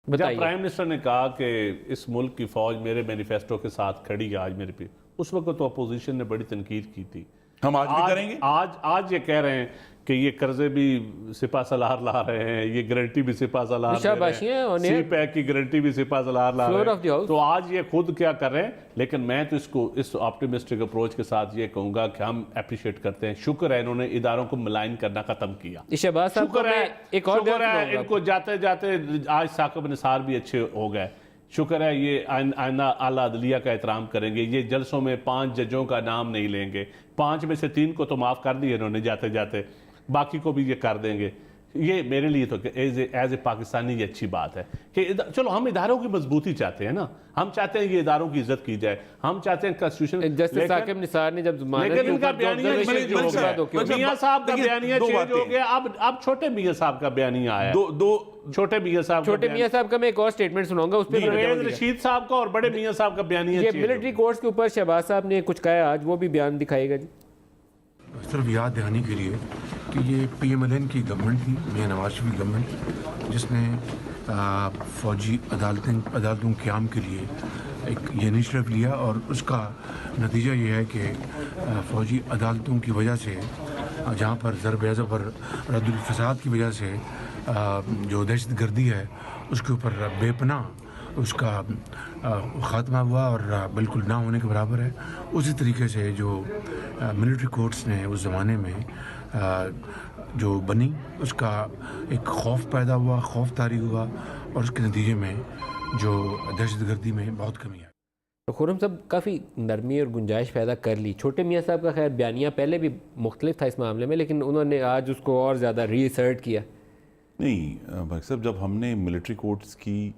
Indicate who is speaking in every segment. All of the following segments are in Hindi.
Speaker 1: जब प्राइम मिनिस्टर ने कहा कि इस मुल्क की फौज मेरे मैनिफेस्टो के साथ खड़ी है आज मेरे पे, उस वक्त तो अपोजिशन ने बड़ी तनकीद की थी।
Speaker 2: हम आज भी करेंगे।
Speaker 1: आज ये कह रहे हैं कि ये कर्जे भी सिपा सलार ला रहे हैं, ये गारंटी भी सिपा सलार दे रहे हैं, सी पैक की गारंटी भी सिपा सलार ला रहे हैं। तो आज ये खुद क्या कर रहे हैं, लेकिन मैं तो इसको इस ऑप्टिमिस्टिक अप्रोच के साथ ये कहूंगा कि हम अप्रिशिएट करते हैं। शुक्र है इन्होंने इदारों को मलाइन करना खत्म किया। शुक्र है इनको जाते जाते आज साकिब निसार भी अच्छे हो गए। शुक्र है ये आइंदा आला अदलिया का एहतराम करेंगे। ये जलसों में 5 जजों का नाम नहीं लेंगे, 5 में से 3 को तो माफ़ कर दिए इन्होंने जाते जाते, बाकी को भी ये कर देंगे। ये मेरे लिए तो एज ए पाकिस्तानी ये अच्छी बात है कि चलो हम इदारों की मजबूती चाहते हैं ना, हम चाहते हैं ये इदारों की इज्जत की जाए, हम चाहते हैं कॉन्स्टिट्यूशन।
Speaker 3: जस्टिस साकिब निसार ने जब
Speaker 1: लेकिन इनका बयानिया चेंज हो गया, मियां साहब का बयानिया चेंज हो गया, अब छोटे मियां साहब का बयानिया आया। छोटे मियां साहब
Speaker 3: का मैं एक और स्टेटमेट सुनाऊंगा, उस पर
Speaker 1: रशीद साहब का और बड़े मियां साहब का बयानिया।
Speaker 3: ये मिलिट्री कोर्ट्स के ऊपर शहबाज साहब ने कुछ कहा आज, वो भी बयान दिखाएगा जी।
Speaker 4: सिर्फ याद दिलाने के लिए कि ये PMLN की गवर्नमेंट थी, मियां नवाज शरीफ गवर्नमेंट, जिसने फौजी अदालतों के क़याम के लिए एक ये इनिशिएटिव लिया और उसका नतीजा ये है कि फौजी अदालतों की वजह से जहाँ पर ज़रब पर रद्दुल फसाद की वजह से जो दहशत गर्दी है उसके ऊपर बेपनाह उसका ख़ात्मा हुआ और बिल्कुल ना होने के बराबर है। उसी तरीके से जो मिलिट्री कोर्ट्स ने उस ज़माने में जो बनी, उसका एक खौफ पैदा हुआ, खौफ तारी हुआ और उसके नतीजे में जो दहशतगर्दी में बहुत कमी आई।
Speaker 3: तो खुर्रम साहब काफ़ी नरमी और गुंजाइश पैदा कर ली। छोटे मियाँ साहब का खैर बयानिया पहले भी मुख्तलिफ था इस मामले में, लेकिन उन्होंने आज उसको और ज़्यादा रीअसर्ट किया।
Speaker 2: नहीं भाई साहब, जब हमने मिलिट्री कोर्ट्स की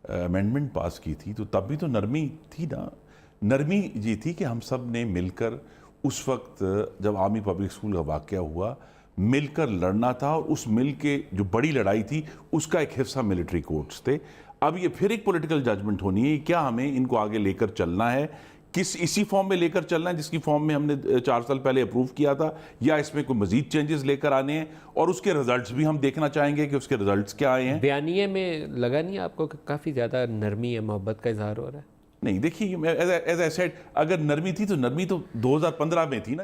Speaker 2: अमेंडमेंट पास की थी तो तब भी तो नरमी थी ना। नरमी ये थी कि हम सब ने मिलकर उस वक्त जब आर्मी पब्लिक स्कूल का वाक़या हुआ, मिलकर लड़ना था और उस मिल के जो बड़ी लड़ाई थी उसका एक हिस्सा मिलिट्री कोर्ट्स थे। अब ये फिर एक पॉलिटिकल जजमेंट होनी है, क्या हमें इनको आगे लेकर चलना है, किस इसी फॉर्म में लेकर चलना है जिसकी फॉर्म में हमने 4 साल पहले अप्रूव किया था, या इसमें कोई मजीद चेंजेस लेकर आने हैं, और उसके रिजल्ट्स भी हम देखना चाहेंगे कि उसके रिजल्ट्स क्या आए हैं।
Speaker 3: बयानिए में लगा नहीं आपको कि काफ़ी ज़्यादा नरमी है, मोहब्बत का इजहार हो रहा है?
Speaker 2: नहीं देखिए, एज ए सेड, अगर नरमी थी तो नरमी तो 2015 में थी ना।